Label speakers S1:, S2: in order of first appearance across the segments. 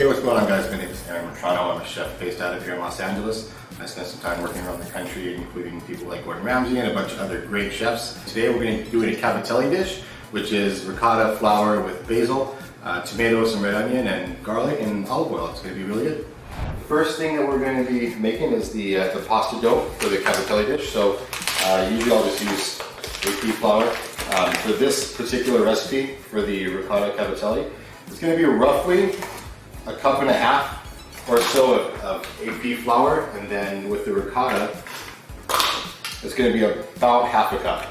S1: Hey, what's going on, guys? My name is Aaron Matrano. I'm a chef based out of here in Los Angeles. I spent some time working around the country, including people like Gordon Ramsay and a bunch of other great chefs. Today we're going to do a cavatelli dish, which is ricotta flour with basil, tomatoes, some red onion, and garlic and olive oil. It's going to be really good. First thing that we're going to be making is the pasta dough for the cavatelli dish. So usually I'll just use AP flour. For this particular recipe for the ricotta cavatelli, it's going to be roughly a cup and a half or so of AP flour, and then with the ricotta, it's going to be about half a cup.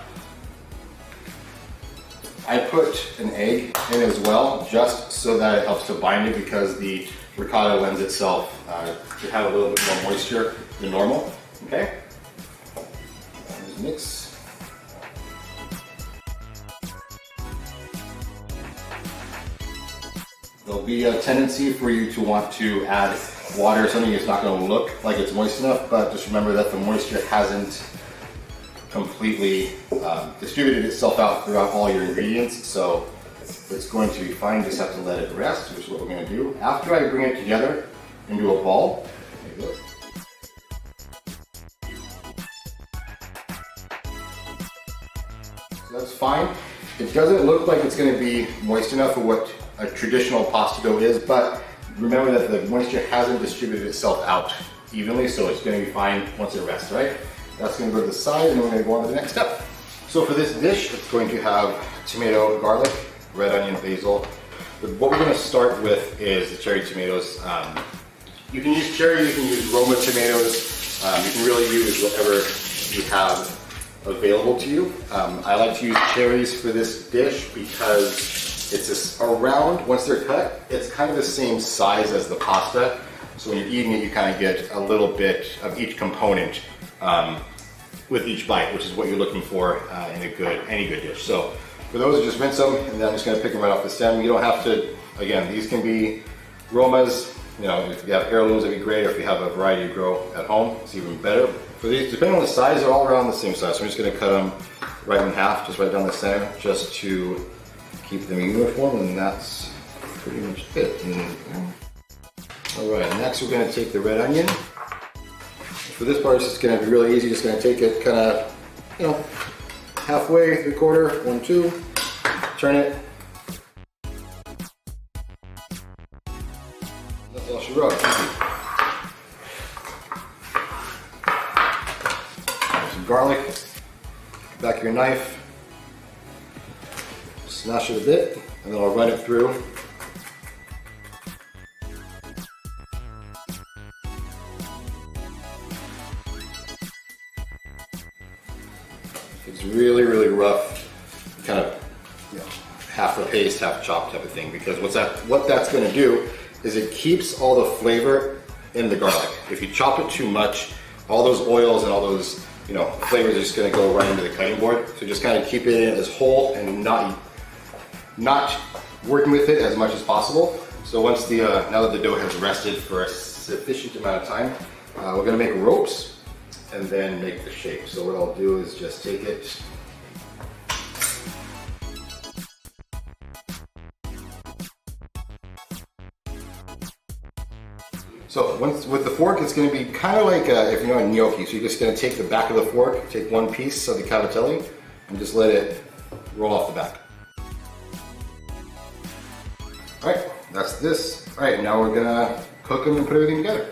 S1: I put an egg in as well, just so that it helps to bind it, because the ricotta lends itself to have a little bit more moisture than normal. Okay, just mix. There'll be a tendency for you to want to add water or something. It's not going to look like it's moist enough, but just remember that the moisture hasn't completely distributed itself out throughout all your ingredients, so it's going to be fine. Just have to let it rest, which is what we're going to do. After I bring it together into a ball, like this. So that's fine. It doesn't look like it's going to be moist enough for what a traditional pasta dough is, but remember that the moisture hasn't distributed itself out evenly, so it's going to be fine once it rests, right? That's going to go to the side, and then we're going to go on to the next step. So for this dish, it's going to have tomato, garlic, red onion, basil. But what we're going to start with is the cherry tomatoes. You can use cherry, you can use Roma tomatoes, you can really use whatever you have available to you. I like to use cherries for this dish because it's around, once they're cut, it's kind of the same size as the pasta. So when you're eating it, you kind of get a little bit of each component with each bite, which is what you're looking for in any good dish. So for those, just rinse them, and then I'm just going to pick them right off the stem. You don't have to, again, these can be Romas. You know, if you have heirlooms, that'd be great, or if you have a variety you grow at home, it's even better. For these, depending on the size, they're all around the same size. So I'm just going to cut them right in half, just right down the center, just to keep them uniform, and that's pretty much it. Alright, next we're going to take the red onion. For this part, it's just going to be really easy. Just going to take it kind of, you know, halfway, 3/4, 1, 2, turn it. That's all she wrote. Some garlic, back of your knife. Smash it a bit, and then I'll run it through. If it's really, really rough, kind of, you know, half a paste, half chopped type of thing, because what that's going to do is it keeps all the flavor in the garlic. If you chop it too much, all those oils and all those, you know, flavors are just going to go right into the cutting board. So just kind of keep it in as whole and not working with it as much as possible. So once now that the dough has rested for a sufficient amount of time, we're going to make ropes and then make the shape. So what I'll do is just take it, so with the fork, it's going to be kind of like if you know a gnocchi. So you're just going to take the back of the fork, take one piece of the cavatelli, and just let it roll off the back. Alright, that's this. Alright, now we're gonna cook them and put everything together.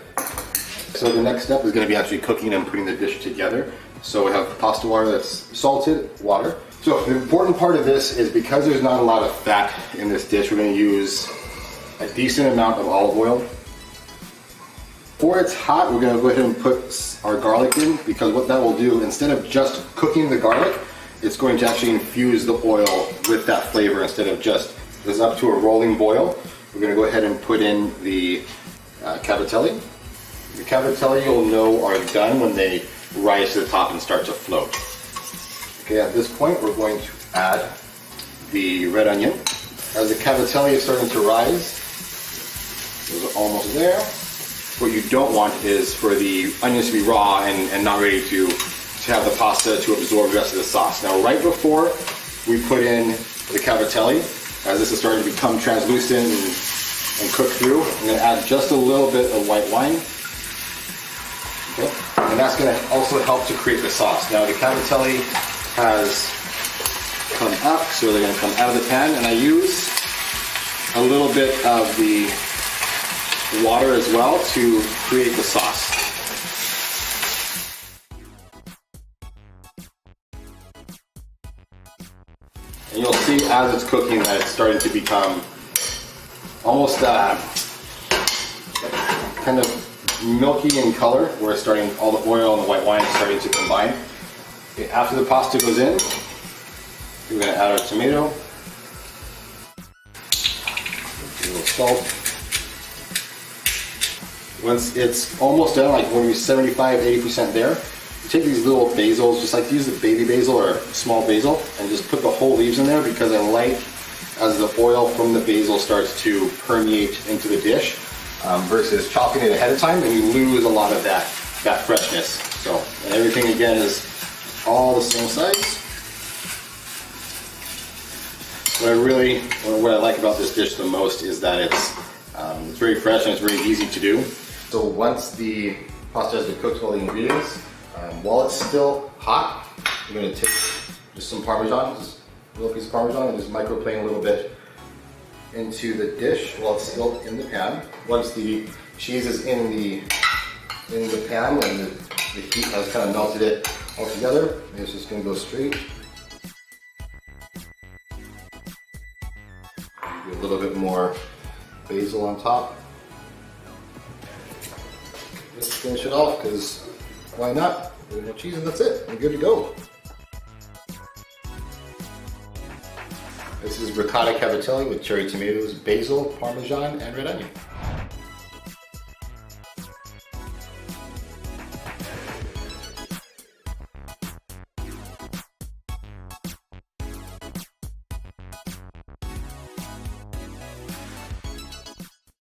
S1: So the next step is gonna be actually cooking and putting the dish together. So we have pasta water that's salted water. So the important part of this is, because there's not a lot of fat in this dish, we're gonna use a decent amount of olive oil. Before it's hot, we're gonna go ahead and put our garlic in, because what that will do, instead of just cooking the garlic, it's going to actually infuse the oil with that flavor instead of just this up to a rolling boil. We're going to go ahead and put in the cavatelli. The cavatelli, you'll know, are done when they rise to the top and start to float. Okay, at this point, we're going to add the red onion. As the cavatelli is starting to rise, those are almost there. What you don't want is for the onions to be raw and not ready to have the pasta to absorb the rest of the sauce. Now, right before we put in the cavatelli, as this is starting to become translucent and and cook through. I'm going to add just a little bit of white wine. Okay. And that's going to also help to create the sauce. Now the cavatelli has come up, so they're going to come out of the pan, and I use a little bit of the water as well to create the sauce. And you'll see as it's cooking that it's starting to become almost kind of milky in color, where it's starting, all the oil and the white wine is starting to combine. Okay, after the pasta goes in, we're going to add our tomato, a little salt. Once it's almost done, like when you're 75–80% there, you take these little basils, just like use the baby basil or small basil, and just put the whole leaves in there, because I like as the oil from the basil starts to permeate into the dish, versus chopping it ahead of time, and you lose a lot of that freshness. So, and everything again is all the same size. What I like about this dish the most is that it's very fresh and it's very easy to do. So once the pasta has been cooked with all the ingredients, while it's still hot, I'm going to take just some Parmesan, just a little piece of Parmesan, and just microplane a little bit into the dish while it's still in the pan. Once the cheese is in the pan and the heat has kind of melted it all together, it's just going to go straight. Do a little bit more basil on top. Let's finish it off, because why not? A little cheese and that's it. We're good to go. This is ricotta cavatelli with cherry tomatoes, basil, Parmesan, and red onion.